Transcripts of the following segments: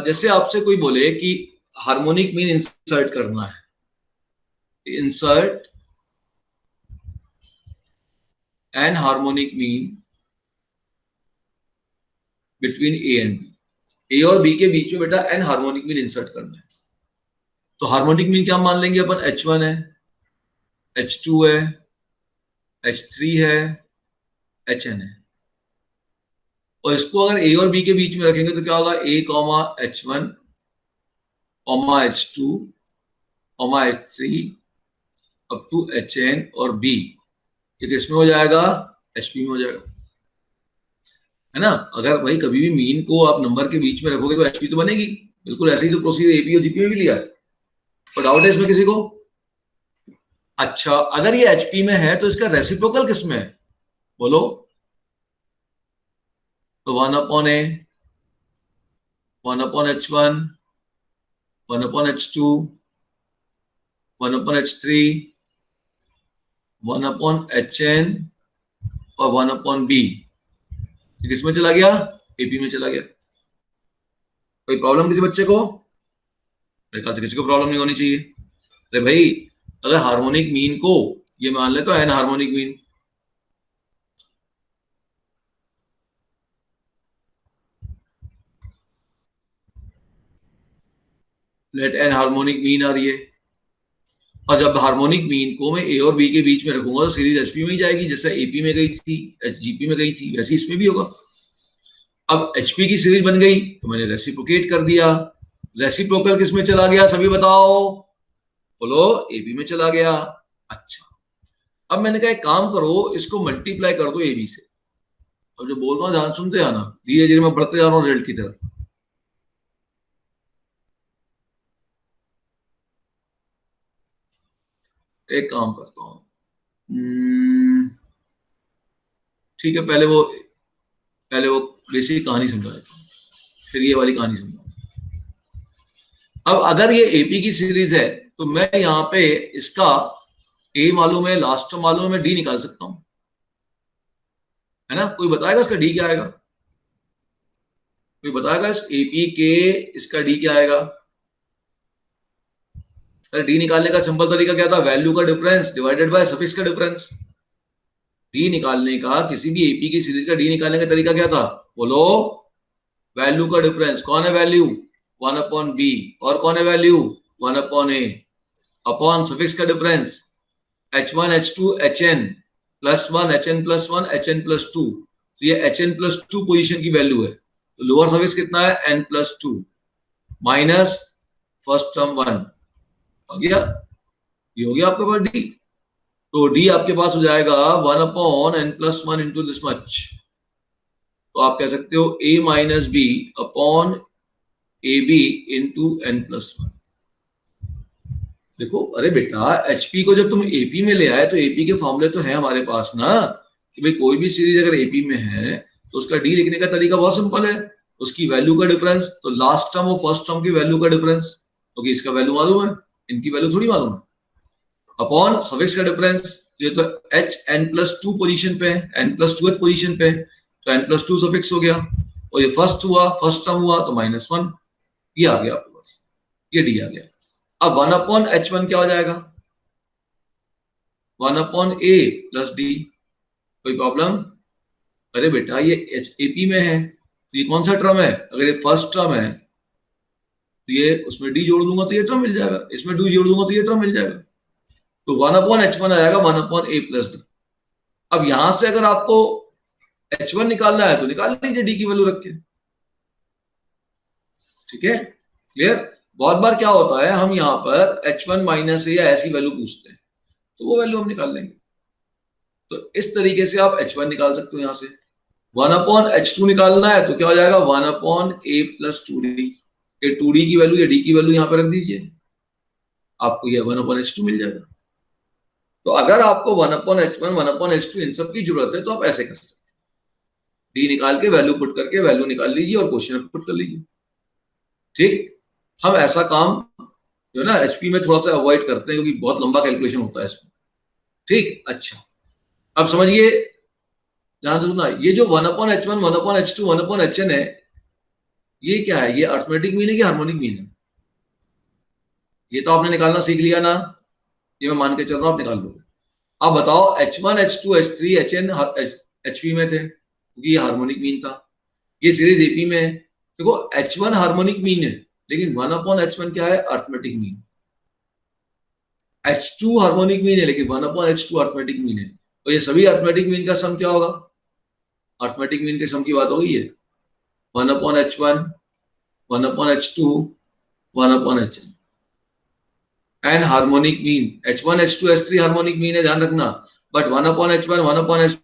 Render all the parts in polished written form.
जैसे आपसे कोई बोले कि हार्मोनिक मीन इंसर्ट करना है, insert n harmonic mean between a and b, a और बी के बीच में बेटा एन हार्मोनिक मीन इंसर्ट करना है। तो हार्मोनिक मीन क्या मान लेंगे अपन, H1 है, H2 है, H3 है, Hn है। और इसको अगर ए और बी के बीच में रखेंगे तो क्या होगा, a comma H1 comma H2 comma H3 up to Hn और बी, ये किसमें हो जाएगा, Hp में हो जाएगा, है ना। अगर भाई कभी भी मीन को आप नंबर के बीच में रखोगे तो एचपी तो बनेगी, बिल्कुल ऐसे ही तो प्रोसीजर एपी और जीपी में भी लिया है। तो डाउट है इसमें किसी को? अच्छा, अगर ये एचपी में है तो इसका रेसिप्रोकल किसमें है, बोलो। तो 1/a, 1/h1, 1/h2, 1/h3, 1/hn और 1/b, किसमें चला गया, एपी में चला गया। कोई प्रॉब्लम किसी बच्चे को? मेरे ख्याल से किसी को प्रॉब्लम नहीं होनी चाहिए। अरे भाई, अगर हार्मोनिक मीन को ये मान ले तो n harmonic mean, let n harmonic mean आ रही है, और जब हार्मोनिक मीन को मैं ए और बी के बीच में रखूंगा तो सीरीज एचपी में ही जाएगी, जैसे एपी में गई थी, एचजीपी में गई थी, वैसे इसमें भी होगा। अब एचपी की सीरीज बन गई तो मैंने रेसिप्रोकेट कर दिया, रेसिप्रोकल किस में चला गया, सभी बताओ, बोलो, एबी में चला गया। अच्छा, अब मैंने कहा एक काम करो, इसको मल्टीप्लाई कर दो एबी से। अब जो बोल रहा हूँ ध्यान सुनते आना, धीरे धीरे मैं बढ़ते जा रहा हूँ रिजल्ट की तरफ। एक काम करता हूँ, ठीक है, पहले वो बेसिक कहानी समझा देता हूँ, फिर ये वाली कहानी समझाऊँ। अब अगर ये एपी की सीरीज है तो मैं यहाँ पे इसका ए मालूम है, लास्ट टर्म मालूम है, मैं डी निकाल सकता हूँ, है ना। कोई बताएगा इसका डी क्या आएगा? कोई बताएगा इस एपी के इसका डी क्या आएगा? अरे डी निकालने का सिंपल तरीका क्या था, वैल्यू का डिफरेंस डिवाइडेड बाय सफिक्स का डिफरेंस। डी निकालने का, किसी भी एपी की सीरीज का डी निकालने का तरीका क्या था, बोलो, वैल्यू का डिफरेंस। कौन है वैल्यू, 1/b, और कौन है वैल्यू, 1/a, अपॉन सफिक्स का difference, h1 h2 hn +1 hn +1 hn +2। तो ये hn+2 पोजीशन की वैल्यू है, तो लोअर सफिक्स कितना है, n+2 माइनस फर्स्ट टर्म 1, हो गया, ये हो गया आपके पास डी। तो डी आपके पास हो जाएगा 1/n+1 इंटू दिस मच। तो आप कह सकते हो a minus B upon A B into n+1। देखो, अरे बेटा, एचपी को जब तुम एपी में ले आए तो एपी के फॉर्मूले तो है हमारे पास ना, कि भाई कोई भी सीरीज अगर एपी में है तो उसका डी लिखने का तरीका बहुत सिंपल है, उसकी वैल्यू का डिफरेंस, तो लास्ट टर्म और फर्स्ट टर्म की वैल्यू का डिफरेंस, क्योंकि इसका वैल्यू मालूम है, इनकी वैल्यू थोड़ी मालूम है, अपॉन सफिक्स का डिफरेंस। ये तो एच n+2 पोजीशन पे है, n+2 पोजीशन पे है, तो n+2 सफिक्स हो गया, और ये फर्स्ट हुआ, फर्स्ट टर्म हुआ तो -1, ये आ गया आपके पास, ये डी आ गया। अब 1/h1 क्या हो जाएगा, 1/a + d। कोई प्रॉब्लम? अरे बेटा, ये एपी में है तो ये कौन सा टर्म है, अगर ये फर्स्ट टर्म है तो ये उसमें डी जोड़ दूंगा तो ये टर्म मिल जाएगा, इसमें डी जोड़ दूंगा तो ये टर्म मिल जाएगा, तो 1/h1 आ जाएगा 1/a + d। अब यहां से अगर आपको h1 निकालना है तो निकाल लीजिए डी की वैल्यू रख के, ठीक है, क्लियर। बहुत बार क्या होता है, हम यहाँ पर h1 माइनस या ऐसी वैल्यू पूछते हैं, तो वो वैल्यू हम निकाल लेंगे। तो इस तरीके से आप h1 निकाल सकते हो, यहां से 1/h2 निकालना है तो क्या हो जाएगा, 1/a + 2d। ये 2d की वैल्यू या d की वैल्यू यहां पर रख दीजिए, आपको ये 1/h2 मिल जाएगा। तो अगर आपको 1/h1 1/h2 इन सब की जरूरत है तो आप ऐसे कर सकते हैं, डी निकाल के वैल्यू पुट करके वैल्यू निकाल लीजिए और क्वेश्चन पुट कर लीजिए, ठीक। हम ऐसा काम जो है ना एचपी में थोड़ा सा अवॉइड करते हैं, क्योंकि बहुत लंबा कैलकुलेशन होता है इसमें, ठीक। अच्छा, अब समझिए, ध्यान से सुनना, ये जो 1/h1 1/h2 1/hn है, ये क्या है, ये अर्थमेटिक मीन है कि हार्मोनिक मीन है? ये तो आपने निकालना सीख लिया ना, ये मैं मान के चल रहा हूं आप निकाल लोगे। अब बताओ H1 H2 H3 HN HP में थे क्योंकि ये हार्मोनिक मीन था, ये सीरीज एपी में है। देखो H1 हार्मोनिक मीन है लेकिन 1/H1 क्या है, arithmetic mean. H2 harmonic mean है लेकिन 1/H2 अर्थमेटिक मीन है। तो ये सभी अर्थमेटिक मीन का सम क्या होगा, अर्थमेटिक मीन के सम की बात हो गई है, 1/H1 1/H2 1/HN। And harmonic mean H1 H2 H3 harmonic mean है, ध्यान रखना, बट 1/H1 1/H,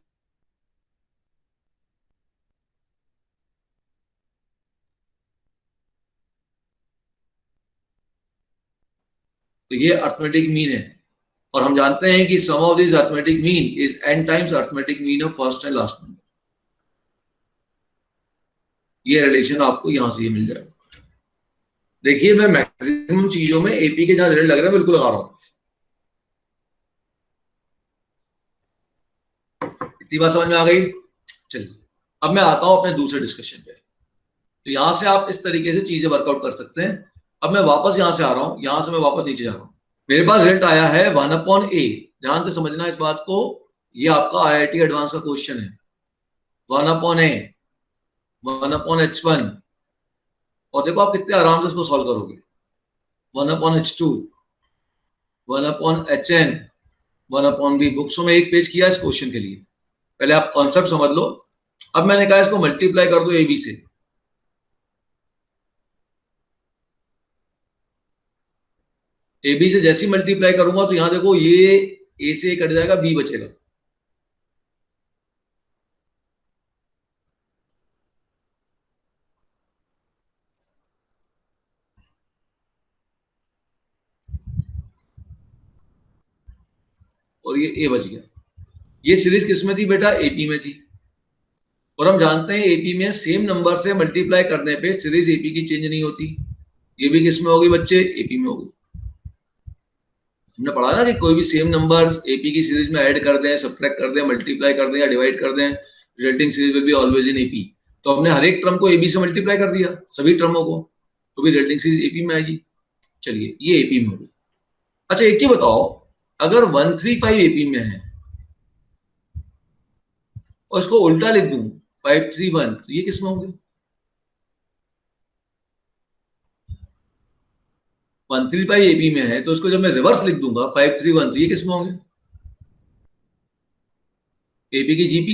तो ये अर्थमेटिक मीन है। और हम जानते हैं कि sum of this arithmetic mean is n times arithmetic mean of first and last number. ये रिलेशन आपको यहां से ये मिल जाएगा। देखिए मैं मैक्सिमम चीजों में एपी के जहां रिजल्ट लग रहा है बिल्कुल लगा रहा हूं, इतनी बात समझ में आ गई। चलिए अब मैं आता हूं अपने दूसरे डिस्कशन पे। तो यहां से आप इस तरीके से चीजें वर्कआउट कर सकते हैं। अब मैं वापस यहां से आ रहा हूं, यहां से मैं वापस नीचे जा रहा हूं। मेरे पास रिजल्ट आया है 1/A, ध्यान से समझना इस बात को, ये आपका IIT एडवांस का क्वेश्चन है। 1/A 1/H1, और देखो आप कितने आराम से इसको सॉल्व करोगे। 1/H2 1/HN 1/B। बुक्सों में एक पेज किया इस क्वेश्चन के लिए, पहले आप कॉन्सेप्ट समझ लो। अब मैंने कहा इसको मल्टीप्लाई कर दो AB से, AB से जैसी मल्टीप्लाई करूंगा तो यहां देखो ये A से A कट जाएगा, B बचेगा। और ये A बच गया। ये सीरीज किसमें थी बेटा, AP में थी। और हम जानते हैं AP में सेम नंबर से मल्टीप्लाई करने पे सीरीज AP की चेंज नहीं होती। ये भी किसमें होगी बच्चे, AP में होगी। हमने पढ़ा ना कि कोई भी सेम नंबर AP की सीरीज में ऐड कर दें, सब्ट्रैक्ट कर दें, मल्टीप्लाई कर दें या डिवाइड कर दें, resulting series will be always in AP। तो हमने हर एक टर्म को AB से मल्टीप्लाई कर दिया, सभी टर्मों को, तो भी रिजल्टिंग सीरीज AP में आएगी। चलिए ये AP में होगी। अच्छा एक चीज बताओ, अगर 135 AP में है और इसको उल्टा लिख दूं 531, तो ये किसमें होंगे? 135 AP में है तो इसको जब मैं रिवर्स लिख दूंगा 531, तो ये किसमें होंगे? AP की GP।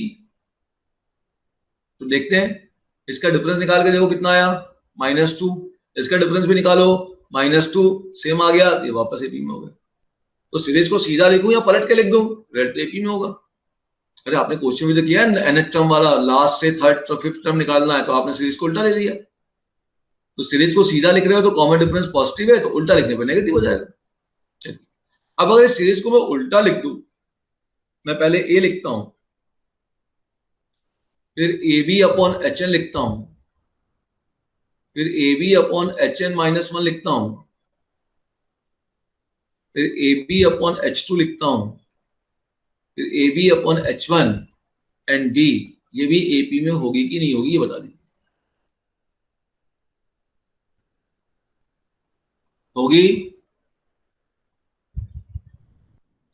तो देखते हैं, इसका डिफरेंस निकाल के देखो कितना आया, -2। इसका डिफरेंस भी निकालो, -2, सेम आ गया, ये वापस AP में हो गया। तो सीरीज को सीधा लिखूं या पलट के लिख दूं, रेड AP में होगा। अरे आपने क्वेश्चन भी तो किया nth टर्म वाला, लास्ट से थर्ड फिफ्थ टर्म निकालना है, तो आपने सीरीज को उल्टा ले लिया। तो सीरीज को सीधा लिख रहे हो तो कॉमन डिफरेंस पॉजिटिव है, तो उल्टा लिखने पर नेगेटिव हो जाएगा। चलिए अब अगर इस सीरीज को मैं उल्टा लिख दूं, मैं पहले ए लिखता हूं, फिर AB/HN लिखता हूं, फिर AB/HN-1 लिखता हूं, फिर AB/H2 लिखता हूं, फिर AB/H1 एंड B। ये भी AP में होगी कि नहीं होगी ये बता दीजिए। होगी?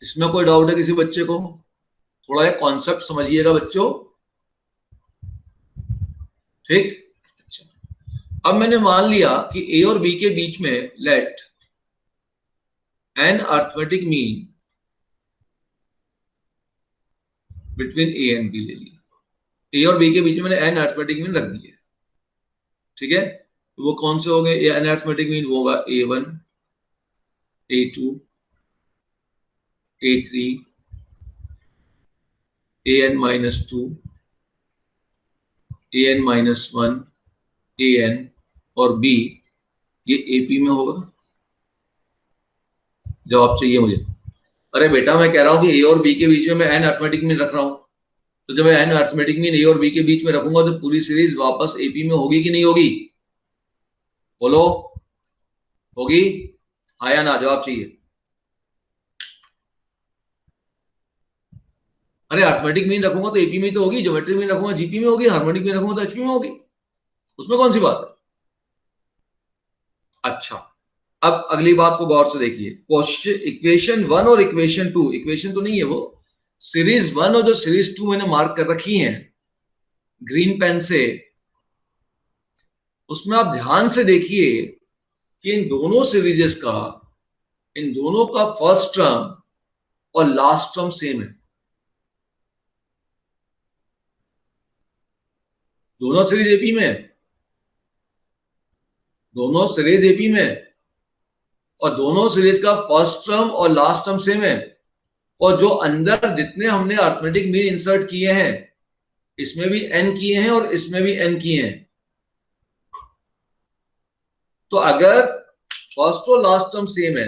इसमें कोई डाउट है किसी बच्चे को? थोड़ा ये कॉन्सेप्ट समझिएगा बच्चों, ठीक। अच्छा अब मैंने मान लिया कि A और B के बीच में let an arithmetic mean between A and B ले लिया। A और B के बीच में मैंने एन अर्थमेटिक मीन रख दिया, ठीक है। तो वो कौन से हो गए एन अर्थमेटिक मीन? वो होगा A1 A2 A3 AN-2 AN-1 AN और B, ये AP में होगा। जवाब चाहिए मुझे। अरे बेटा मैं कह रहा हूं कि A और B के बीच में मैं एन अर्थमेटिक मीन रख रहा हूं, तो जब मैं एन अर्थमेटिक मीन A और B के बीच में रखूंगा तो पूरी सीरीज वापस AP में होगी कि नहीं होगी? बोलो, होगी? हाँ या ना, जवाब चाहिए। अरे अर्थमेटिक मीन रखूंगा तो AP में तो होगी, ज्योमेट्रिक मीन रखूंगा GP में होगी, हार्मोनिक मीन रखूंगा तो HP में होगी, उसमें कौन सी बात है? अच्छा, अब अगली बात को गौर से देखिए। क्वेश्चन इक्वेशन 1 और इक्वेशन 2, इक्वेशन तो नहीं है वो, सीरीज 1 और जो सीरीज 2 मैंने मार्क कर रखी हैं ग्रीन पेन से, उसमें आप ध्यान से देखिए कि इन दोनों का फर्स्ट टर्म और लास्ट टर्म सेम है। दोनों सीरीज एपी में है, दोनों सीरीज एपी में है, और दोनों सीरीज का फर्स्ट टर्म और लास्ट टर्म सेम है। और जो अंदर जितने हमने अर्थमेटिक मीन इंसर्ट किए हैं, इसमें भी एन किए हैं और इसमें भी एन किए हैं। तो अगर फर्स्ट और लास्ट टर्म सेम है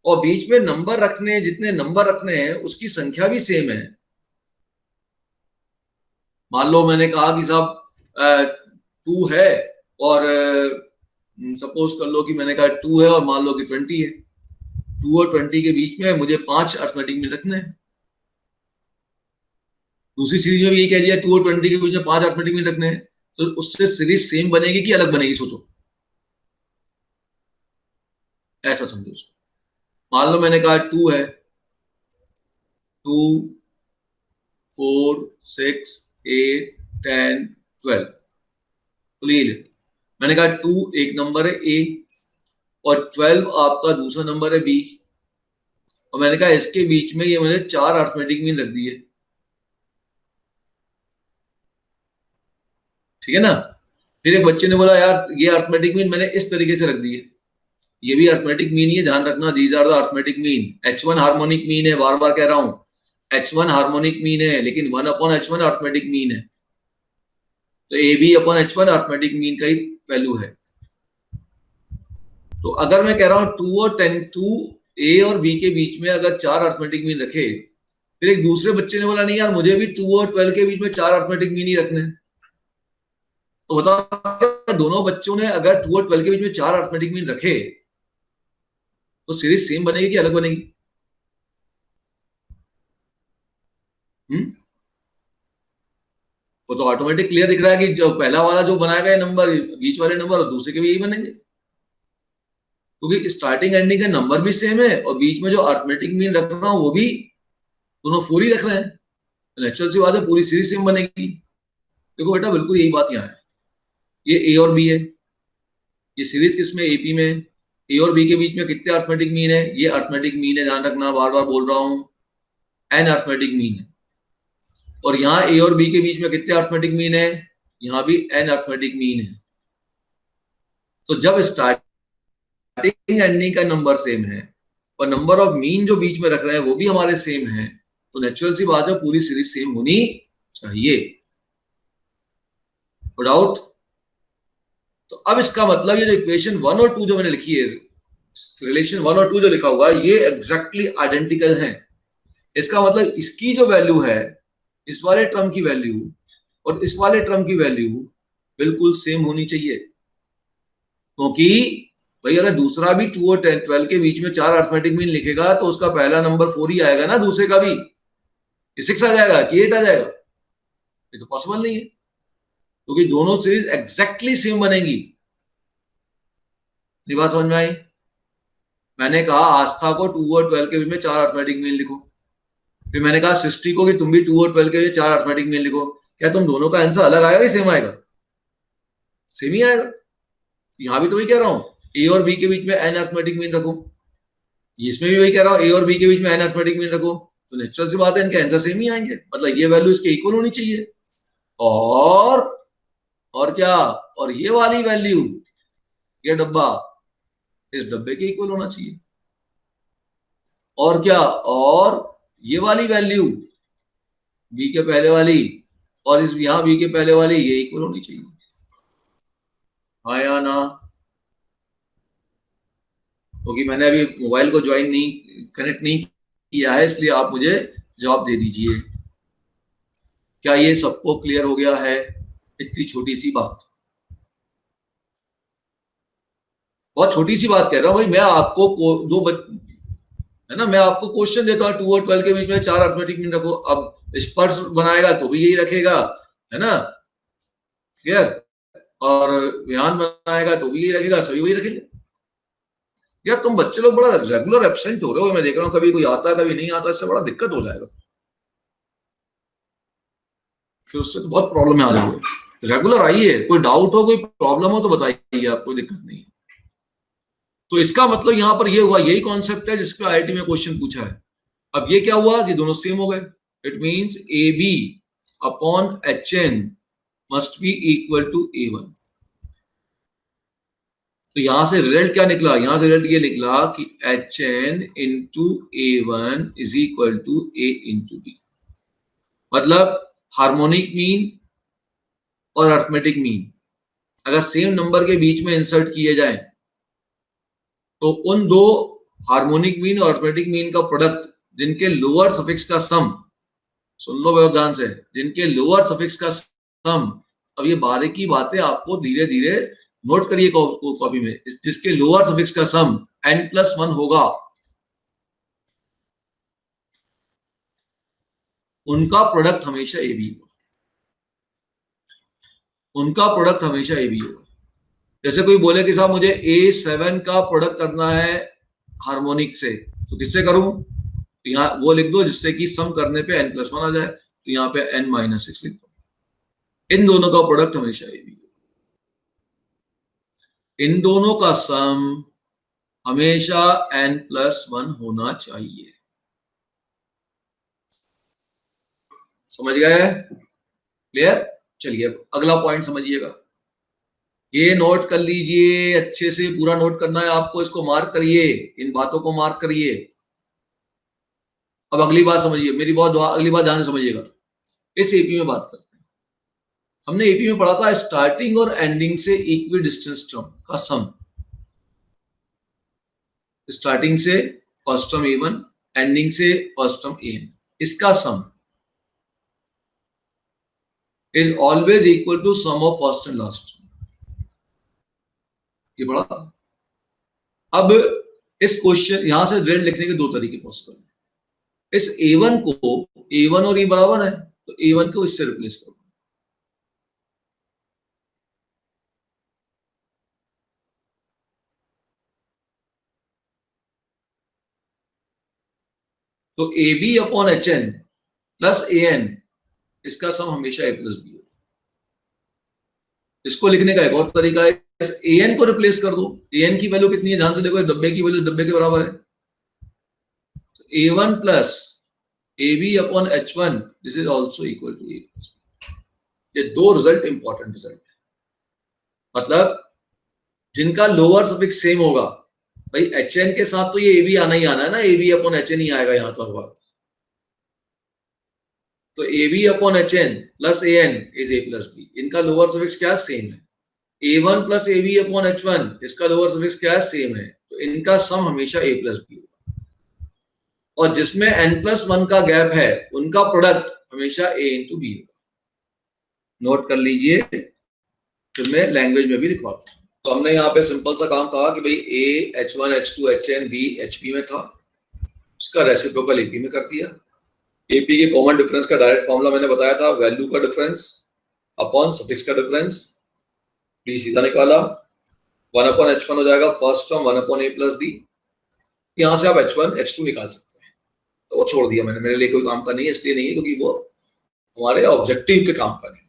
और बीच में नंबर रखने, जितने नंबर रखने हैं उसकी संख्या भी सेम है। मान लो मैंने कहा कि साहब 2 है, और सपोज कर लो कि मैंने कहा 2 है और मान लो कि 20 है। 2 और 20 के बीच में मुझे 5 अर्थमेटिक मीन रखने हैं। दूसरी सीरीज में भी यही कह दिया 2 और 20 के बीच में 5 अर्थमेटिक मीन रखने हैं। तो उससे सीरीज सेम बनेगी कि अलग बनेगी, सोचो। ऐसा समझो उसको। मान लो मैंने कहा 2 है, 2, 4, 6, 8, 10, 12। तो ये मैंने कहा 2 एक नंबर है ए, और 12 आपका दूसरा नंबर है बी, और मैंने कहा इसके बीच में ये मैंने 4 अर्थमेटिक मीन रख दिए। ठीक है ना। फिर एक बच्चे ने बोला यार ये अर्थमेटिक मीन मैंने इस तरीके से रख दिए। ये भी अर्थमेटिक मीन ही है, ध्यान रखना, these are the arithmetic mean. H1 harmonic mean है, बार बार कह रहा हूं, H1 हार्मोनिक मीन है, लेकिन 1/H1 अर्थमेटिक मीन है। तो A B upon H1 arithmetic mean का ही वैल्यू है। तो अगर मैं कह रहा हूं 2 और 10, 2 ए और बी के बीच में अगर 4 अर्थमेटिक मीन रखे, फिर एक दूसरे बच्चे ने बोला नहीं यार मुझे भी 2 और 12 के बीच में 4 अर्थमेटिक मीन ही रखने हैं। तो बताओ दोनों बच्चों ने अगर 2 और 12 के बीच में 4 अर्थमेटिक मीन रखे तो सीरीज सेम बनेगी कि अलग बनेगी? वो तो ऑटोमेटिक क्लियर दिख रहा है कि जो पहला वाला जो बनाएगा ये नंबर, बीच वाले नंबर, और दूसरे के भी यही बनेंगे, क्योंकि स्टार्टिंग एंडिंग का नंबर भी सेम है और बीच में जो अर्थमेटिक मीन रख रहा हूं वो भी दोनों 4 ही रख रहे हैं। नेचुरल सी बात है पूरी सीरीज सेम बनेगी। देखो बेटा बिल्कुल यही बात यहाँ है। ये ए और बी है, ये सीरीज किसमें, एपी में। ए और बी के बीच में कितने अर्थमेटिक मीन है? ये अर्थमेटिक मीन है, ध्यान रखना, बार बार बोल रहा हूं, एन अर्थमेटिक मीन है। और यहाँ ए और बी के बीच में कितने अर्थमेटिक मीन है? यहाँ भी एन अर्थमेटिक मीन है। तो जब स्टार्टिंग एंडिंग का नंबर सेम है और नंबर ऑफ मीन जो बीच में रख रहे हैं वो भी हमारे सेम है, तो नेचुरल सी बात है पूरी सीरीज सेम होनी चाहिए। डाउट? तो अब इसका मतलब ये जो इक्वेशन 1 और 2 जो मैंने लिखी है, रिलेशन 1 और 2 जो लिखा हुआ है, ये एग्जैक्टली आइडेंटिकल है। इसका मतलब इसकी जो वैल्यू है, इस वाले टर्म की वैल्यू और इस वाले टर्म की वैल्यू बिल्कुल सेम होनी चाहिए। क्योंकि भाई अगर दूसरा भी 2 और 12 के बीच में 4 अर्थमेटिक मीन लिखेगा तो उसका पहला नंबर 4 ही आएगा ना, दूसरे का भी 6 आ जाएगा कि 8 आ जाएगा? ये तो पॉसिबल नहीं है, क्योंकि दोनों सीरीज एग्जैक्टली सेम बनेगी। ये बात समझ में आई? मैंने कहा आस्था को 2 और 12 के बीच में 4 अर्थमेटिक मीन लिखो। फिर मैंने कहा सृष्टि को कि तुम भी 2 और 12 के बीच 4 अर्थमेटिक मीन लिखो। क्या तुम दोनों का आंसर अलग आएगा कि सेम आएगा? सेम ही आएगा। यहां भी तो वही कह रहा हूं, ए और बी के बीच में एन अर्थमेटिक मीन रखो, इसमें भी वही कह रहा हूं, ए और बी के बीच में एन अर्थमेटिक मीन रखो, तो नेचुरल सी बात है इनके आंसर सेम ही आएंगे। मतलब ये वैल्यू इसके इक्वल होनी चाहिए। और क्या, और ये वाली वैल्यू, ये डब्बा इस डब्बे के इक्वल होना चाहिए। और क्या, और ये वाली वैल्यू बी के पहले वाली और इस यहां बी के पहले वाली, ये इक्वल होनी चाहिए। हाँ या ना? क्योंकि मैंने अभी मोबाइल को ज्वाइन नहीं, कनेक्ट नहीं किया है, इसलिए आप मुझे जवाब दे दीजिए। क्या ये सबको क्लियर हो गया है? इतनी छोटी सी बात, बहुत छोटी सी बात कह रहा हूं भाई। मैं आपको है ना, मैं आपको क्वेश्चन देता हूँ 2 और 12 के बीच में 4 अर्थमेटिक मीन रखो। अब स्पर्श बनाएगा तो भी यही रखेगा, है ना? क्लियर? और विहान बनाएगा तो भी यही रखेगा, सभी वही रखेंगे। यार तुम बच्चे लोग बड़ा रेगुलर एब्सेंट हो रहे हो, मैं देख रहा हूँ, कभी कोई आता है कभी नहीं आता, इससे बड़ा दिक्कत हो जाएगा, फिर उससे तो बहुत प्रॉब्लम में आ जाओगे। रेगुलर आइए, कोई डाउट हो कोई प्रॉब्लम हो तो बताइए, आप कोई दिक्कत नहीं है। तो इसका मतलब यहां पर ये हुआ, यही कॉन्सेप्ट है जिसका आईआईटी में क्वेश्चन पूछा है। अब ये क्या हुआ कि दोनों सेम हो गए, it means A B upon H N must be equal to A one. तो यहां से रिजल्ट क्या निकला, यहां से रिजल्ट ये निकला कि H N into A one is equal to A into B. मतलब हार्मोनिक मीन और अर्थमेटिक मीन अगर सेम नंबर के बीच में इंसर्ट किए जाए तो उन दो हार्मोनिक मीन और अर्थमेटिक मीन का प्रोडक्ट जिनके लोअर सफिक्स का सम, सुन लो बहुत ध्यान से, जिनके लोअर सफिक्स का सम, अब ये बारीकी बातें आपको धीरे धीरे नोट करिए कॉपी में, जिसके लोअर सफिक्स का सम n+1 होगा उनका प्रोडक्ट हमेशा ए बी होगा, उनका प्रोडक्ट हमेशा ए बी होगा। जैसे कोई बोले कि साहब मुझे A7 का प्रोडक्ट करना है हार्मोनिक से, तो किससे करूं, तो यहाँ वो लिख दो जिससे कि सम करने पे n+1 आ जाए, तो यहाँ पे n-6 लिख दो। इन दोनों का प्रोडक्ट हमेशा ए बी, इन दोनों का सम हमेशा n+1 होना चाहिए। समझ गए, क्लियर? चलिए अगला पॉइंट समझिएगा, ये नोट कर लीजिए, अच्छे से पूरा नोट करना है आपको, इसको मार्क करिए, इन बातों को मार्क करिए। अब अगली बात समझिए, मेरी बहुत अगली बात ध्यान से समझिएगा। इस एपी में बात करते हैं, हमने एपी में पढ़ा था स्टार्टिंग और एंडिंग से इक्वी डिस्टेंस टर्म का सम, स्टार्टिंग से फर्स्ट टर्म A1, एंडिंग से फर्स्ट टर्म AN, इसका sum is always equal to sum of first and last. ये पढ़ा। अब इस क्वेश्चन यहां से रिजल्ट लिखने के दो तरीके पॉसिबल है। इस A1 को, A1 और E बराबर है तो A1 को इससे रिप्लेस करो, तो AB upon HN plus AN, इसका सम हमेशा A प्लस बी होगा। इसको लिखने का एक और तरीका है, AN को रिप्लेस कर दो। AN की वैल्यू कितनी है, ध्यान से देखो, डब्बे की वैल्यू डब्बे के बराबर है, तो A1 plus AB upon H1 this is also equal to A plus B. ये दो रिजल्ट इंपॉर्टेंट रिजल्ट है, मतलब जिनका लोअर सफिक्स सेम होगा, भाई HN के साथ तो ये AB आना ही आना है ना, AB अपॉन HN ही आएगा यहां तो हर बार, तो AB upon HN plus AN is A plus B. इनका लोअर सफिक्स क्या सेम है, A1 plus AB upon H1, इसका लोअर सफिक्स क्या सेम है, तो इनका सम हमेशा A प्लस बी होगा, और जिसमें n+1 का गैप है उनका प्रोडक्ट हमेशा A इंटू बी होगा। नोट कर लीजिए, फिर मैं लैंग्वेज में भी लिखवाता हूं। तो हमने यहाँ पे सिंपल सा काम कहा कि भाई A H1 H2 HN B HP में था, उसका रेसिप्रोकल AP में कर दिया। AP के कॉमन डिफरेंस का डायरेक्ट फॉर्मूला मैंने बताया था, वैल्यू का डिफरेंस अपॉन सफिक्स का डिफरेंस, B सीधा निकाला, 1 अपॉन H1 हो जाएगा first term 1 upon A plus B. यहाँ से आप H1 H2 निकाल सकते हैं, तो वो छोड़ दिया मैंने, मेरे लिए कोई काम का नहीं है, इसलिए नहीं है क्योंकि वो हमारे ऑब्जेक्टिव के काम का नहीं।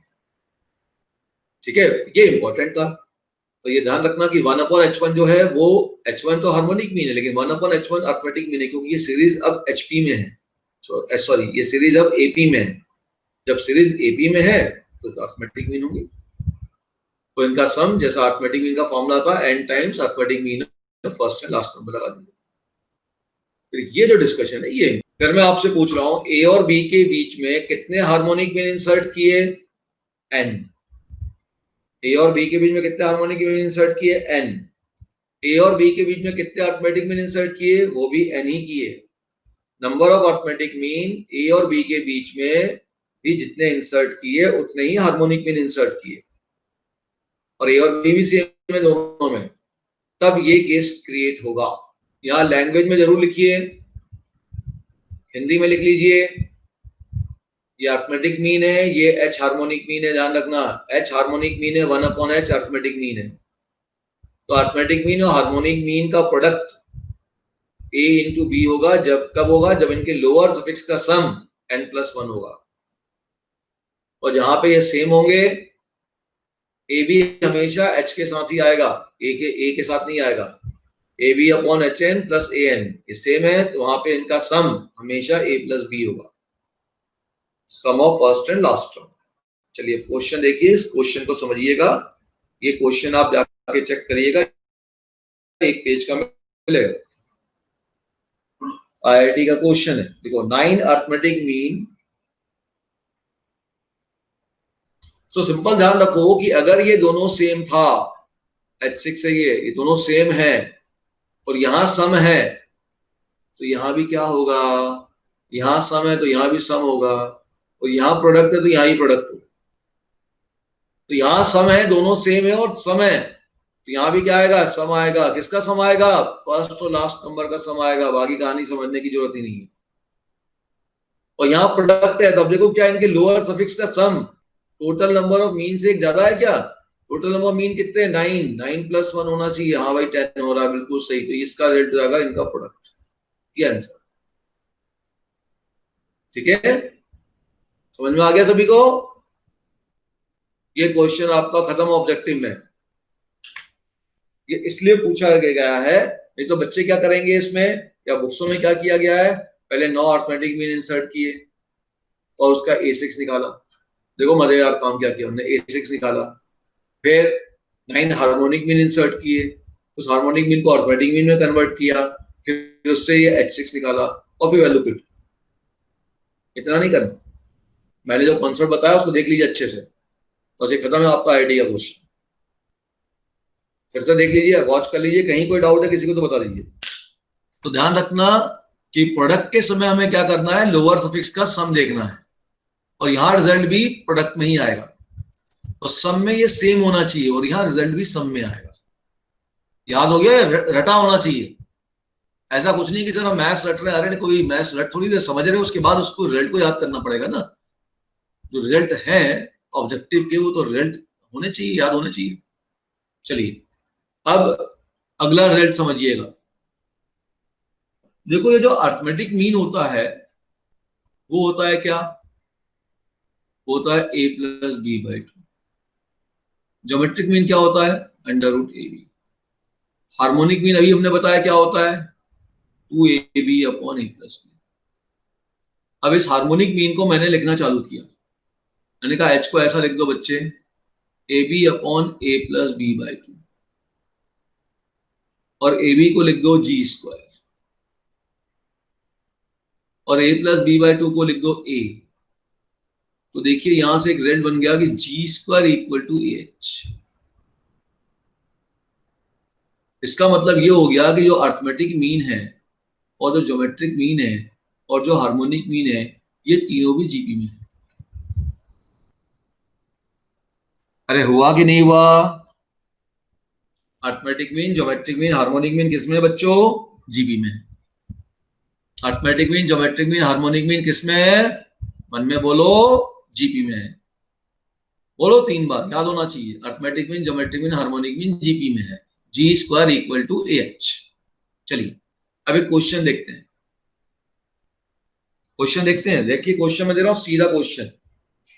ठीक है, ये इंपॉर्टेंट था, तो ये ध्यान रखना कि 1 अपॉन H1 जो है वो, H1 तो हार्मोनिक मीन है, लेकिन 1 अपॉन H1 अर्थमेटिक मीन है, क्योंकि ये सीरीज अब HP में है, सॉरी ये सीरीज अब AP में है। जब सीरीज AP में है तो अर्थमेटिक मीन होगी, तो इनका सम जैसा अर्थमेटिक मीन का फॉर्मूला था n times arithmetic mean first and last number लगा दिया। फिर ये जो डिस्कशन है ये, फिर मैं आपसे पूछ रहा हूं A और B के बीच में कितने हार्मोनिक मीन इंसर्ट किए, n। A और B के बीच में कितने हार्मोनिक मीन इंसर्ट किए, n। A और B के बीच में कितने अर्थमेटिक मीन इंसर्ट किए, वो भी n ही किए। Number of arithmetic mean A और B के बीच में भी जितने इंसर्ट किए उतने ही हार्मोनिक मीन इंसर्ट किए, और A और B भी सेम है दोनों में, तब ये केस क्रिएट होगा। यहाँ लैंग्वेज में जरूर लिखिए, हिंदी में लिख लीजिए, ये अर्थमेटिक मीन है, ये एच हार्मोनिक मीन है, ध्यान रखना। एच हार्मोनिक मीन है, 1/h अर्थमेटिक मीन है। तो अर्थमेटिक मीन और हार्मोनिक मीन का प्रोडक्ट a इंटू बी होगा। जब कब होगा? जब इनके लोअर सफिक्स का सम n+1 होगा। और जहां पे ये सेम होंगे, ए भी हमेशा h के साथ ही आएगा, ए के साथ नहीं आएगा। A B upon H N plus A N, ये सेम है, तो वहां पे इनका सम हमेशा a प्लस बी होगा, sum of first and last term. चलिए क्वेश्चन देखिए, इस क्वेश्चन को समझिएगा। ये क्वेश्चन आप जाके चेक करिएगा, एक पेज का मिलेगा, आईआईटी का क्वेश्चन है। देखो, 9 अर्थमेटिक मीन। सो सिंपल ध्यान रखो कि अगर ये दोनों सेम था, H6 है, ये दोनों सेम है और यहां सम है, तो यहां भी क्या होगा? यहां सम है तो यहां भी सम होगा, और यहां प्रोडक्ट है तो यहां ही प्रोडक्ट होगा। तो यहां सम है, दोनों सेम है और सम है, तो यहां भी क्या आएगा? सम आएगा। किसका सम आएगा? फर्स्ट और लास्ट नंबर का सम आएगा। बाकी कहानी समझने की जरूरत ही नहीं है। और यहाँ प्रोडक्ट है, तब देखो क्या इनके लोअर सफिक्स का sum total number of mean से एक ज्यादा है क्या? टोटल नंबर ऑफ मीन कितने? 9+1 होना चाहिए। हाँ भाई 10 हो रहा है, बिल्कुल सही। तो इसका रिजल्ट जाएगा इनका प्रोडक्ट, ये आंसर। ठीक है, समझ में आ गया सभी को? ये क्वेश्चन आपका खत्म ऑब्जेक्टिव में। ये इसलिए पूछा गया है, नहीं तो बच्चे क्या करेंगे इसमें, या बुक्सों में क्या किया गया है, पहले 9 अर्थमेटिक मीन इंसर्ट किए और उसका A6 निकाला। देखो मजेदार काम क्या किया हमने, A6 निकाला, फिर 9 हार्मोनिक मीन इंसर्ट किए, उस हार्मोनिक मीन को अर्थमेटिक मीन में कन्वर्ट किया, फिर उससे ये H6 निकाला और फिर वैल्यू पिट। इतना नहीं करना, मैंने जो कॉन्सेप्ट बताया उसको देख लीजिए अच्छे से, बस ये खत्म है आपका आइडिया क्वेश्चन। फिर से देख लीजिए, वॉच कर लीजिए, कहीं कोई डाउट है किसी को तो बता दीजिए। तो ध्यान रखना कि प्रोडक्ट के समय हमें क्या करना है, लोअर सफिक्स का सम देखना है, और यहां रिजल्ट भी प्रोडक्ट में ही आएगा। तो सम में ये सेम होना चाहिए और यहां रिजल्ट भी सम में आएगा। याद हो गया? रटा होना चाहिए। ऐसा कुछ नहीं कि सर हम मैथ्स रट रहे हैं, अरे कोई मैथ्स रट थोड़ी समझ रहे हो, उसके बाद उसको रिजल्ट को याद करना पड़ेगा ना। जो रिजल्ट है ऑब्जेक्टिव के, वो तो रिजल्ट होने चाहिए, याद होने चाहिए। चलिए अब अगला रिजल्ट समझिएगा। देखो, ये जो अर्थमेटिक मीन होता है वो होता है क्या? होता है a+b/2। ज्योमेट्रिक मीन क्या होता है? √ab। हार्मोनिक मीन अभी हमने बताया क्या होता है? 2ab/a+b। अब इस हार्मोनिक मीन को मैंने लिखना चालू किया, मैंने कहा h को ऐसा लिख दो बच्चे, ab/a+b/2, और ab को लिख दो g², और a+b/2 को लिख दो a। तो देखिए यहां से एक रिजल्ट बन गया कि g² = ah। इसका मतलब ये हो गया कि जो अर्थमेटिक मीन है और जो ज्योमेट्रिक मीन है और जो हार्मोनिक मीन है, ये तीनों भी जीपी में है। अरे हुआ कि नहीं हुआ? Arithmetic mean, geometric mean, harmonic mean किसमें है बच्चों? जीपी में। Arithmetic mean, geometric mean, harmonic mean किसमें है? मन में बोलो, जीपी में है। बोलो 3 बार, याद होना चाहिए। Arithmetic mean, geometric mean, harmonic mean GP में है। g² = ah। चलिए अब एक क्वेश्चन देखते हैं। देखिए क्वेश्चन में दे रहा हूं, सीधा क्वेश्चन,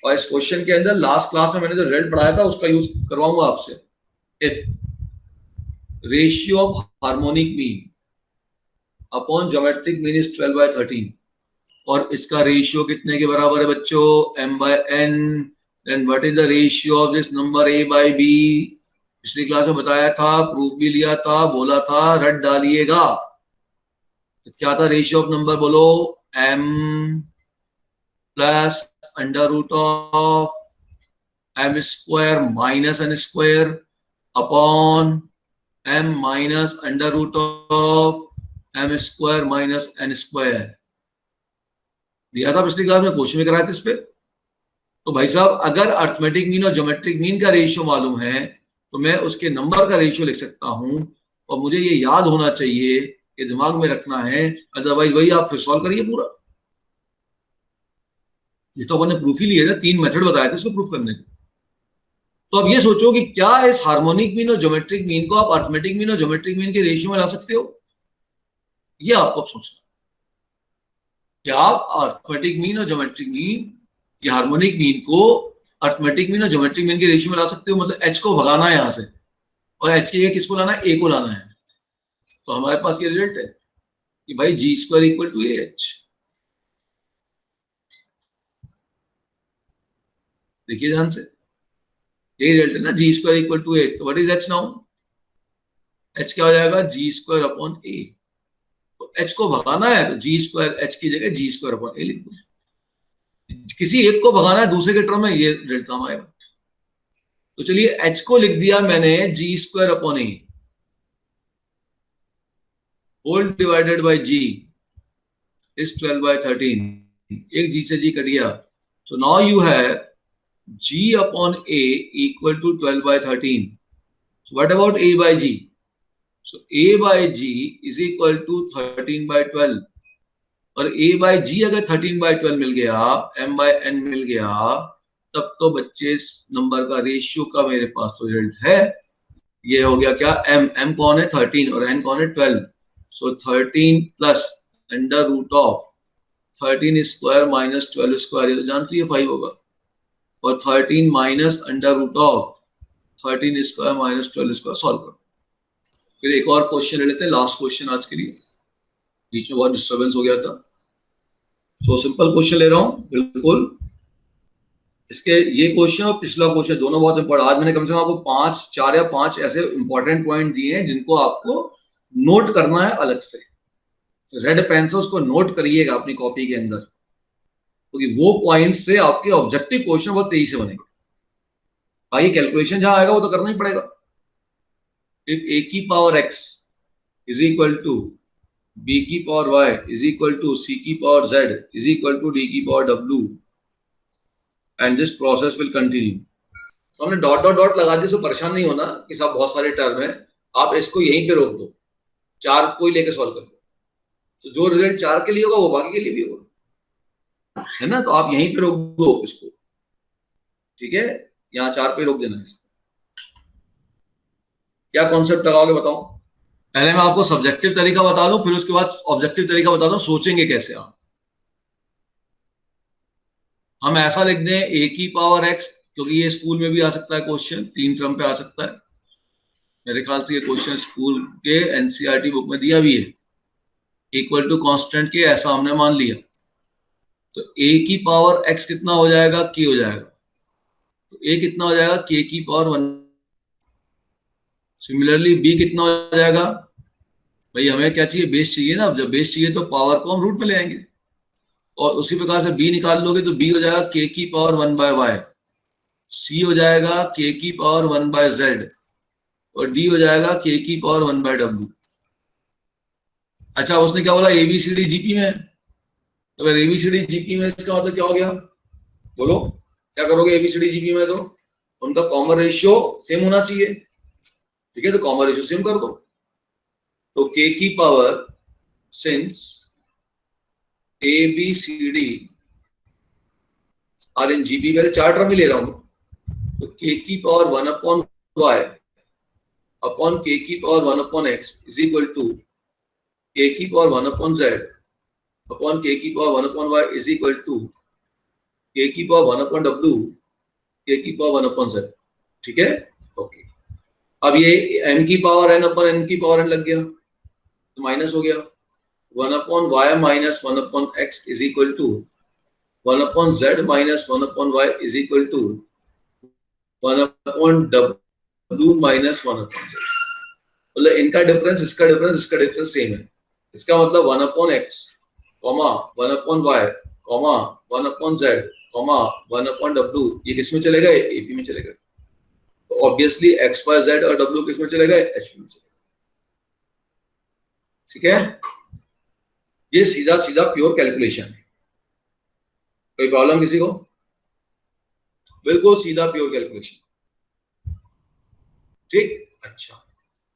और इस क्वेश्चन के अंदर लास्ट क्लास में मैंने जो रिजल्ट पढ़ाया था उसका यूज करवाऊंगा आपसे। If ratio of harmonic mean upon geometric mean is 12/13, और इसका रेशियो कितने के बराबर है बच्चों? m/n, then what is the ratio of this number a/b? पिछली क्लास में बताया था, प्रूफ भी लिया था, बोला था रट डालिएगा। तो क्या था रेशियो ऑफ नंबर? बोलो, m plus √m² minus n² upon m minus √m² minus n²। दिया था पिछली क्लास में, क्वेश्चन में कराया था इस पे। तो भाई साहब, अगर अर्थमेटिक मीन और ज्योमेट्रिक मीन का रेशियो मालूम है तो मैं उसके नंबर का रेशियो लिख सकता हूं, और मुझे ये याद होना चाहिए, ये दिमाग में रखना है, अदरवाइज वही आप फिर सॉल्व करिए पूरा। ये तो अपन ने प्रूफ ही लिया था, 3 मेथड बताए थे इसको प्रूफ करने के। तो अब ये सोचो कि क्या इस हार्मोनिक मीन और ज्योमेट्रिक मीन को आप अर्थमेटिक मीन और ज्योमेट्रिक मीन के रेशियो में ला सकते हो? ये आपको अब सोचना, क्या आप अर्थमेटिक मीन और ज्योमेट्रिक मीन या हार्मोनिक मीन को अर्थमेटिक मीन और ज्योमेट्रिक मीन के रेशियो में ला सकते हो? मतलब एच को भगाना है यहां से, और एच की जगह किसको लाना है? ए को लाना है। तो हमारे पास ये रिजल्ट है कि भाई g square equal to a h. देखिए ध्यान से, ये रिजल्ट है ना, g square equal to a. तो what is h now? H क्या हो जाएगा? G square upon a. तो एच को भगाना है तो जी स्क्वायर, एच की जगह जी स्क्वायर अपॉन ए लिख दो। किसी एक को भगाना है दूसरे के टर्म में, ये रिजल्ट काम आएगा। तो चलिए एच को लिख दिया मैंने G square upon a whole divided by G is 12 by 13। एक जी से जी कट गया। So now you have g upon a equal to 12 by 13. So what about a by g? So a by g is equal to 13 by 12. और a by g अगर 13 by 12 मिल गया, m by n मिल गया, तब तो बच्चे इस number का ratio का मेरे पास तो रिजल्ट है। ये हो गया क्या? m कौन है? 13 और n कौन है? 12। So 13 plus under root of 13 square minus 12 square, ये तो जानती है 5 होगा, और 13 minus under root of 13 square minus 12 square solve करो। फिर एक और क्वेश्चन ले लेते हैं, लास्ट क्वेश्चन आज के लिए, बीच में बहुत डिस्टर्बेंस हो गया था। सो सिंपल क्वेश्चन ले रहा हूं बिल्कुल। इसके ये क्वेश्चन और पिछला क्वेश्चन दोनों बहुत इंपॉर्टेंट। आज मैंने कम से कम आपको 4 या 5 ऐसे इंपॉर्टेंट पॉइंट दिए हैं जिनको आपको नोट करना है अलग से। रेड पेन से उसको नोट करिएगा अपनी कॉपी के अंदर, क्योंकि वो पॉइंट से आपके ऑब्जेक्टिव क्वेश्चन बहुत तेजी से बनेंगे। बाकी कैलकुलेशन जहां आएगा वो तो करना ही पड़ेगा। इफ a की power x is equal to b की power y is equal to c की power z is equal to d की power w and this process will continue. तो हमने डॉट डॉट डॉट लगा दिया, सो परेशान नहीं होना कि सब बहुत सारे टर्म है। आप इसको यहीं पे रोक दो, 4 को ही लेके सॉल्व कर दो, तो जो रिजल्ट 4 के लिए होगा वो बाकी के लिए भी होगा, है ना? तो आप यहीं पे रोक दो इसको, ठीक है? यहाँ 4 पे रोक देना है इसको। क्या कॉन्सेप्ट लगाओगे बताओ? पहले मैं आपको सब्जेक्टिव तरीका बता दूं, फिर उसके बाद ऑब्जेक्टिव तरीका बता दूं, सोचेंगे कैसे आप। हम ऐसा लिख दें a की पावर x, क्योंकि ये स्कूल में भी आ सकता है क्वेश्चन, 3 टर्म पे आ सकता है। मेरे ख्याल से ये क्वेश्चन स्कूल के एनसीईआरटी बुक में दिया भी है। इक्वल टू कांस्टेंट के ऐसा हमने मान लिया, तो a की पावर x कितना हो जाएगा? k हो जाएगा। तो a कितना हो जाएगा? k की पावर 1। सिमिलरली b कितना हो जाएगा? भाई हमें क्या चाहिए? बेस चाहिए ना। अब जब बेस चाहिए तो पावर को हम रूट में ले आएंगे, और उसी प्रकार से b निकाल लोगे तो b हो जाएगा k की पावर 1 by y, c हो जाएगा k की पावर 1 by z, और d हो जाएगा k की पावर 1 by w। अच्छा, उसने क्या बोला? ABCD जीपी में। अगर ABCD जीपी में, इसका मतलब क्या हो गया? बोलो क्या करोगे ABCD जीपी में? तो उनका कॉमन रेशियो सेम होना चाहिए, ठीक है? तो कॉमन रेशियो सेम कर दो। तो k की power, since ABCD are in GP, पहले 4 टर्म ही ले रहा हूं, तो k की power 1 upon y upon k की power 1 upon x is equal to k की power 1 upon z upon k की power 1 upon y is equal to k की पावर 1 अपॉन w k की पावर 1 अपॉन z, ठीक है? Okay. अब ये m की पावर n अपॉन n की पावर n लग गया, तो माइनस हो गया। 1 upon y minus 1 upon x is equal to 1 upon z minus 1 upon y is equal to 1 upon w minus 1 upon z। मतलब इनका डिफरेंस, इसका डिफरेंस, इसका डिफरेंस सेम है। इसका मतलब 1 upon x, 1 upon y, 1 upon z, 1 upon w, ये किस में चले गए? एपी में चले गए। तो ऑब्वियसली x, y, z और w किस में चले गए? एचपी में चले गए, ठीक है? ये सीधा सीधा प्योर कैलकुलेशन है। कोई प्रॉब्लम किसी को? बिल्कुल सीधा प्योर कैलकुलेशन, ठीक। अच्छा,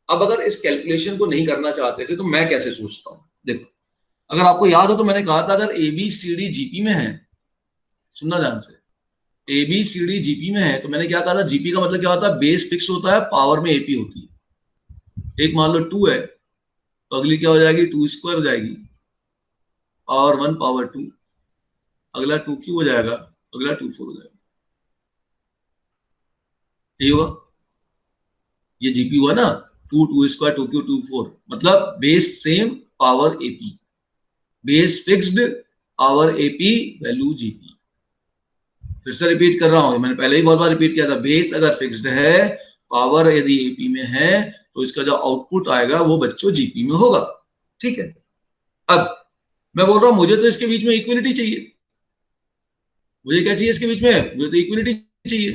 अब अगर इस कैलकुलेशन को नहीं करना चाहते थे तो मैं कैसे सोचता हूं? देखो, अगर आपको याद हो तो मैंने कहा था अगर ABCD जीपी में है सुनना ध्यान से, A B C D GP में है, तो मैंने क्या कहा था, जीपी का मतलब क्या होता है, बेस फिक्स होता है, पावर में एपी होती है। एक मान लो 2 है तो अगली क्या हो जाएगी, 2 स्क्वायर हो जाएगी, पावर 1 पावर 2, अगला 2 क्यूब हो जाएगा, अगला 2 4 हो जाएगा। ये हुआ, ये जीपी हुआ ना, 2 स्क्वायर 2 क्यूब 2 4, मतलब base same power AP, base fixed power AP value GP. फिर से रिपीट कर रहा हूं, मैंने पहले ही बहुत बार रिपीट किया था, बेस अगर फिक्स्ड है, पावर यदि एपी में है, तो इसका जो आउटपुट आएगा वो बच्चों जीपी में होगा। ठीक है, अब मैं बोल रहा हूं मुझे तो इसके बीच में इक्विलिटी चाहिए। मुझे क्या चाहिए इसके बीच में, मुझे तो इक्विलिटी चाहिए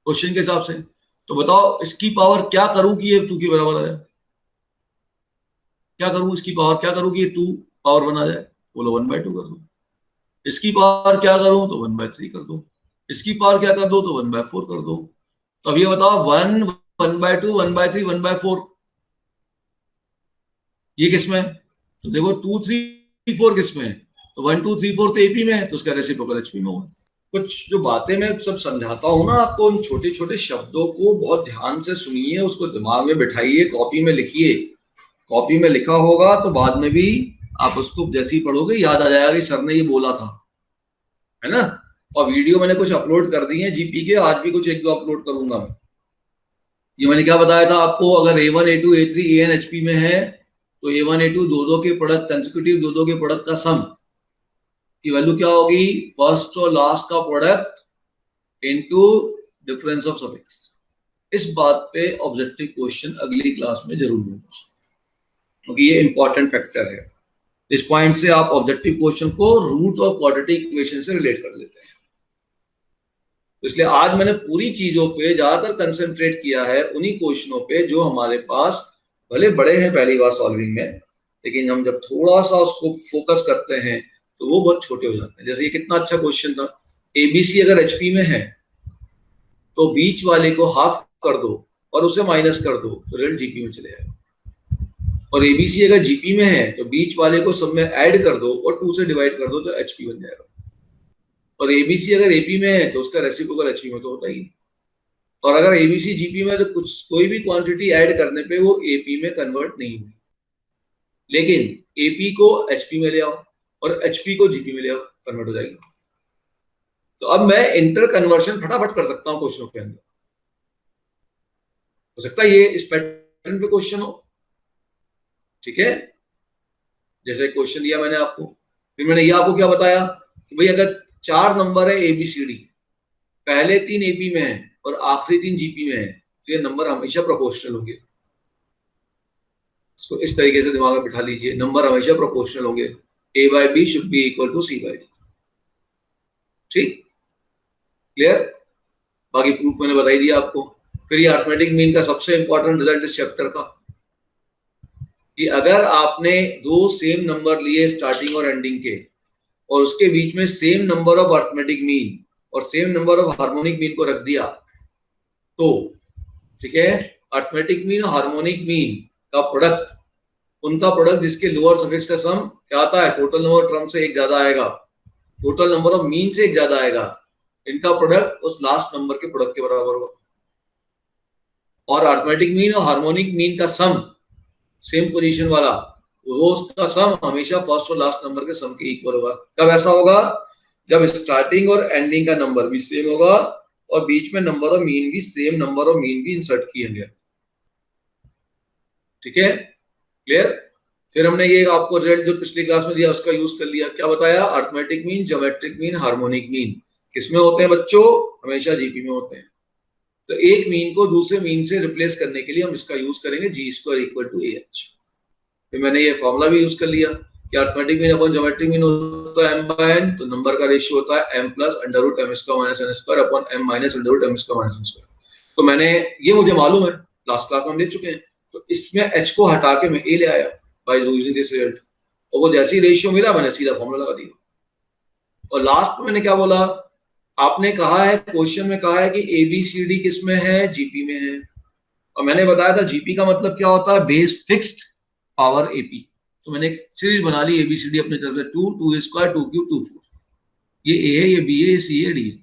क्वेश्चन के हिसाब से। तो बताओ इसकी पावर क्या करूं कि ये 2 के बराबर आ जाए, क्या करूं इसकी पावर क्या करूं कि ये 2 पावर 1 आ जाए, बोलो 1/2 कर दो। इसकी पावर क्या करूं तो 1/3 कर दो, इसकी पावर क्या कर दो तो 1/4 कर दो। तो अब ये बताओ 1 1/2 1/3 1/4 ये किसमें, तो देखो 2 3 4 किसमें है, तो 1 2 3 4 तो एपी में है, तो उसका रेसिप्रोकल एचपी में होगा। कुछ जो बातें मैं सब समझाता हूं ना आपको, उन छोटे छोटे शब्दों को बहुत ध्यान से सुनिए, उसको दिमाग में बिठाइए, कॉपी में लिखिए। कॉपी में लिखा होगा तो बाद में भी आप उसको जैसे ही पढ़ोगे याद आ जाएगा कि सर ने ये बोला था, है ना। और वीडियो मैंने कुछ अपलोड कर दी है जीपी के, आज भी कुछ एक दो अपलोड करूंगा मैं। ये मैंने क्या बताया था आपको, अगर A1 A2 A3 AN HP में है तो A1 A2 दो के प्रोडक्ट कंसेक्यूटिव दो के प्रोडक्ट का सम की वैल्यू क्या होगी, फर्स्ट और लास्ट का product into difference of suffix. इस बात पे ऑब्जेक्टिव क्वेश्चन अगली क्लास में जरूर होगा, क्योंकि ये इंपॉर्टेंट फैक्टर है। इस पॉइंट से आप ऑब्जेक्टिव क्वेश्चन को रूट ऑफ क्वाड्रेटिक इक्वेशन से रिलेट कर लेते हैं। तो इसलिए आज मैंने पूरी चीजों पे ज्यादातर कंसंट्रेट किया है, उन्हीं क्वेश्चनों पे जो हमारे पास भले बड़े हैं पहली बार सॉल्विंग में, लेकिन हम जब थोड़ा सा उसको फोकस करते हैं तो वो बहुत छोटे हो जाते हैं। जैसे ये कितना अच्छा क्वेश्चन था, एबीसी अगर एचपी में है तो बीच वाले को हाफ कर दो और उसे माइनस कर दो तो रिजल्ट जीपी में चले जाएगा। और एबीसी अगर जीपी में है तो बीच वाले को सब में ऐड कर दो और 2 से डिवाइड कर दो तो एचपी बन जाएगा। और एबीसी अगर एपी में है तो उसका रेसिप्रोकल एचपी में तो होता ही। और अगर एबीसी जीपी में तो कुछ कोई भी क्वांटिटी ऐड करने पे वो एपी में कन्वर्ट नहीं हुई, लेकिन एपी को एचपी में ले आओ और एचपी को जीपी में ले आओ, कन्वर्ट हो जाएगी। तो अब मैं इंटर कन्वर्शन फटाफट कर सकता हूं क्वेश्चनों के अंदर। हो सकता है ये इस पैटर्न पे क्वेश्चन हो, ठीक है। जैसे क्वेश्चन दिया मैंने आपको, फिर मैंने ये आपको क्या बताया कि भाई अगर 4 नंबर है एबीसीडी, पहले 3 एपी में है और आखिरी 3 जीपी में है, तो ये नंबर हमेशा प्रोपोर्शनल होंगे। इसको इस तरीके से दिमाग में बिठा लीजिए, नंबर हमेशा प्रोपोर्शनल होंगे, A/B should be equal to C/D। ठीक, क्लियर। बाकी प्रूफ मैंने बता ही दिया आपको। फिर ये अरिथमेटिक मीन का सबसे इंपॉर्टेंट रिजल्ट इस चैप्टर का, कि अगर आपने 2 सेम नंबर लिए स्टार्टिंग और एंडिंग के, और उसके बीच में same number of arithmetic mean और same number of harmonic mean को रख दिया, तो ठीक है, अरिथमेटिक मीन और हार्मोनिक मीन का प्रोडक्ट, उनका प्रोडक्ट जिसके लोअर सफिक्स का सम क्या आता है, टोटल नंबर ऑफ टर्म से एक ज्यादा आएगा, टोटल नंबर ऑफ मीन से एक ज्यादा आएगा, इनका प्रोडक्ट उस लास्ट नंबर के प्रोडक्ट के बराबर होगा। और अरिथमेटिक मीन और हार्मोनिक मीन का सम सेम पोजीशन वाला, वो उसका सम हमेशा फर्स्ट और लास्ट नंबर के सम के इक्वल होगा। कब ऐसा होगा, जब स्टार्टिंग और एंडिंग का नंबर भी सेम होगा और बीच में नंबर ऑफ मीन भी सेम नंबर ऑफ मीन भी इंसर्ट किए गए। ठीक है, क्लियर। फिर हमने ये आपको रिजल्ट जो पिछली क्लास में दिया उसका यूज कर लिया। क्या बताया, arithmetic mean, geometric mean, harmonic mean किसमें होते हैं बच्चों, हमेशा जीपी में होते हैं। तो एक मीन को दूसरे मीन से रिप्लेस करने के लिए हम इसका यूज करेंगे G² इक्वल टू AH। फिर मैंने ये फॉर्मूला भी यूज कर लिया कि arithmetic mean upon geometric mean होता है m/n, तो नंबर का रेशियो होता है m plus under root m² - n² upon m minus under root m² - n²। तो मैंने ये मुझे मालूम है, लास्ट क्लास में हम ले चुके हैं, तो इसमें h को हटा के मैं a ले आया बाय यूजिंग दिस रिजल्ट, और वो जैसी रेशियो मिला मैंने सीधा फॉर्मूला लगा दिया। और लास्ट में मैंने क्या बोला, आपने कहा है क्वेश्चन में कहा है कि ABCD किस में है, जीपी में है। और मैंने बताया था जीपी का मतलब क्या होता है, बेस फिक्स्ड पावर एपी। तो मैंने एक सीरीज बना ली एबीसीडी अपनी तरफ से, 2 2 स्क्वायर 2 क्यूब 2 4, ये ए है, ये बी है, ये सी है, डी है।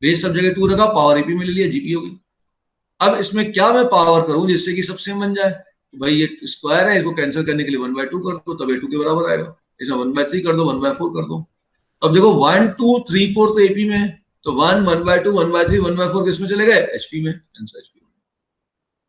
बेस सब जगह 2 रखा, पावर एपी में ले लिया, जीपी होगी। अब इसमें क्या मैं पावर करूं जिससे कि सब सेम बन जाए? तो भाई ये स्क्वायर है, इसको कैंसिल करने के लिए 1/2 कर दो, तब A2 के बराबर आएगा। इसमें 1/3 कर दो, 1/4 कर दो। अब देखो 1 2 3 4 तो एपी में है, तो 1 1/2 1/3 1/4 किस में चले गए? एचपी में, आंसर एचपी।